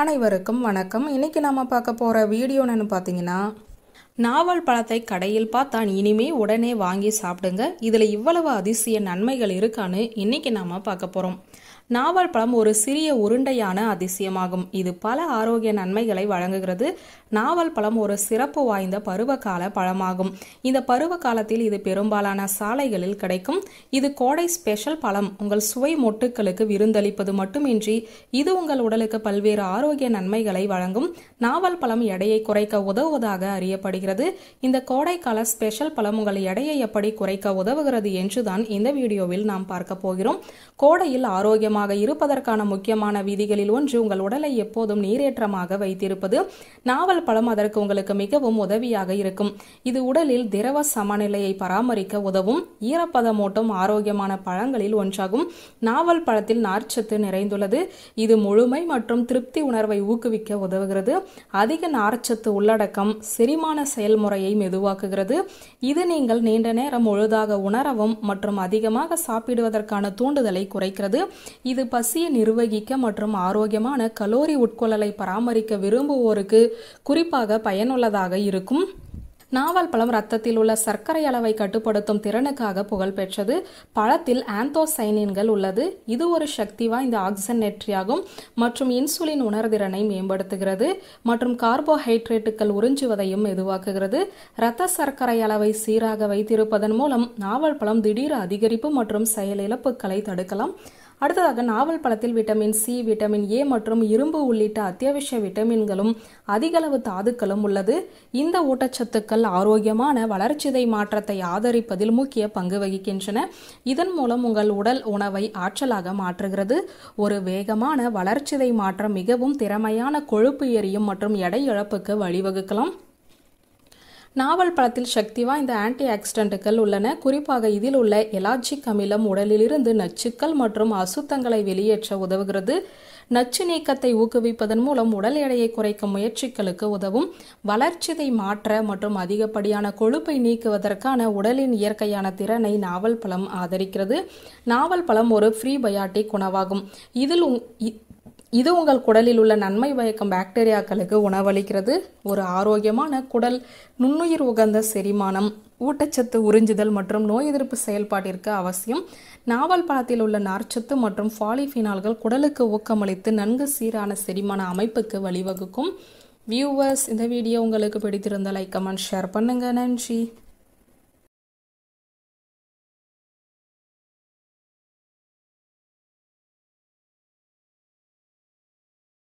அனைவருக்கும் வணக்கம். இன்னைக்கு நாம பார்க்க போற வீடியோ என்னன்னு பார்த்தீங்கன்னா, நாவல் பழத்தை கடையில் பார்த்தா இனிமே உடனே வாங்கி சாப்பிடுங்க, இதுல இவ்வளவு அதிசய நன்மைகள் இருக்கான்னு இன்னைக்கு நாம பார்க்க போறோம். நாவல் பழம் ஒரு சிறிய உருண்டையான அதிசயமாகும். இது பல ஆரோக்கிய நன்மைகளை வழங்குகிறது. நாவல் பழம் ஒரு சிறப்பு வாய்ந்த பருவகால பழமாகும். இந்த பருவ காலத்தில் இது பெரும்பாலான சாலைகளில் கிடைக்கும். இது கோடை ஸ்பெஷல் பழம். உங்கள் சுவை மொட்டுக்களுக்கு விருந்தளிப்பது மட்டுமின்றி இது உங்கள் உடலுக்கு பல்வேறு ஆரோக்கிய நன்மைகளை வழங்கும். நாவல் பழம் எடையை குறைக்க உதவுவதாக அறியப்படுகிறது. இந்த கோடைக்கால ஸ்பெஷல் பழம் உங்கள் எடையை எப்படி குறைக்க உதவுகிறது என்றுதான் இந்த வீடியோவில் நாம் பார்க்க போகிறோம். கோடையில் ஆரோக்கியமாக இருப்பதற்கான முக்கியமான விதிகளில் ஒன்று உங்கள் உடலை எப்போதும் நீரேற்றமாக வைத்திருப்பது. நாவல் பழம் அதற்கு உங்களுக்கு மிகவும் உதவியாக இருக்கும். இது உடலில் திரவ சமநிலையை பராமரிக்க உதவும் ஈரப்பதமூட்டும் ஆரோக்கியமான பழங்களில் ஒன்றாகும். நாவல் பழத்தில் நார்ச்சத்து நிறைந்துள்ளது. இது முழுமை மற்றும் திருப்தி உணர்வை ஊக்குவிக்க உதவுகிறது. அதிக நார்ச்சத்து உள்ளடக்கம் செரிமான செயல்முறையை மெதுவாக்குகிறது. இது நீங்கள் நீண்ட நேரம் முழுதாக உணரவும் மற்றும் அதிகமாக சாப்பிடுவதற்கான தூண்டுதலை குறைக்கிறது. இது பசியை நிர்வகிக்க மற்றும் ஆரோக்கியமான கலோரி உட்கொள்ளலை பராமரிக்க விரும்புவோருக்கு குறிப்பாக பயனுள்ளதாக இருக்கும். நாவல் பழம் ரத்தத்தில் உள்ள சர்க்கரை அளவை கட்டுப்படுத்தும் திறனுக்காக புகழ்பெற்றது. பழத்தில் ஆந்தோசைனின்கள் உள்ளது. இது ஒரு சக்தி வாய்ந்த ஆக்சிஜனேற்றியாகும் மற்றும் இன்சுலின் உணர்திறனை மேம்படுத்துகிறது மற்றும் கார்போஹைட்ரேட்டுகள் உறிஞ்சுவதையும் மெதுவாக்குகிறது. இரத்த சர்க்கரை அளவை சீராக வைத்திருப்பதன் மூலம் நாவல் பழம் திடீர் அதிகரிப்பு மற்றும் செயலிழப்புகளை தடுக்கலாம். அடுத்ததாக நாவல் பழத்தில் விட்டமின் சி, விட்டமின் ஏ மற்றும் இரும்பு உள்ளிட்ட அத்தியாவசிய விட்டமின்களும் அதிகளவு தாதுக்களும் உள்ளது. இந்த ஊட்டச்சத்துக்கள் ஆரோக்கியமான வளர்ச்சிதை மாற்றத்தை ஆதரிப்பதில் முக்கிய பங்கு வகிக்கின்றன. இதன் மூலம் உங்கள் உடல் உணவை ஆற்றலாக மாற்றுகிறது. ஒரு வேகமான வளர்ச்சிதை மாற்றம் மிகவும் திறமையான கொழுப்பு எரியும் மற்றும் எடை இழப்புக்கு வழிவகுக்கலாம். நாவல் பழத்தில் சக்தி வாய்ந்த ஆன்டி ஆக்சிடென்ட்டுகள் உள்ளன. குறிப்பாக இதில் உள்ள எலாஜிக் அமிலம் உடலிலிருந்து நச்சுக்கள் மற்றும் அசுத்தங்களை வெளியேற்ற உதவுகிறது. நச்சு நீக்கத்தை ஊக்குவிப்பதன் மூலம் உடல் எடையை குறைக்கும் முயற்சிகளுக்கு உதவும். வளர்ச்சிதை மாற்ற மற்றும் அதிகப்படியான கொழுப்பை நீக்குவதற்கான உடலின் இயற்கையான திறனை நாவல் பழம் ஆதரிக்கிறது. நாவல் பழம் ஒரு ப்ரீபயாட்டிக் உணவாகும். இது உங்கள் குடலில் உள்ள நன்மை பயக்கும் பாக்டீரியாக்களுக்கு உணவளிக்கிறது. ஒரு ஆரோக்கியமான குடல் நுண்ணுயிர் உகந்த செரிமானம், ஊட்டச்சத்து உறிஞ்சுதல் மற்றும் நோய் எதிர்ப்பு செயல்பாட்டிற்கு அவசியம். நாவல் பழத்தில் உள்ள நார்ச்சத்து மற்றும் பாலிஃபினால்கள் குடலுக்கு ஊக்கமளித்து நன்கு சீரான செரிமான அமைப்புக்கு வழிவகுக்கும். வியூவர்ஸ், இந்த வீடியோ உங்களுக்கு பிடித்திருந்தால் லைக், கமெண்ட், ஷேர் பண்ணுங்க. நன்றி.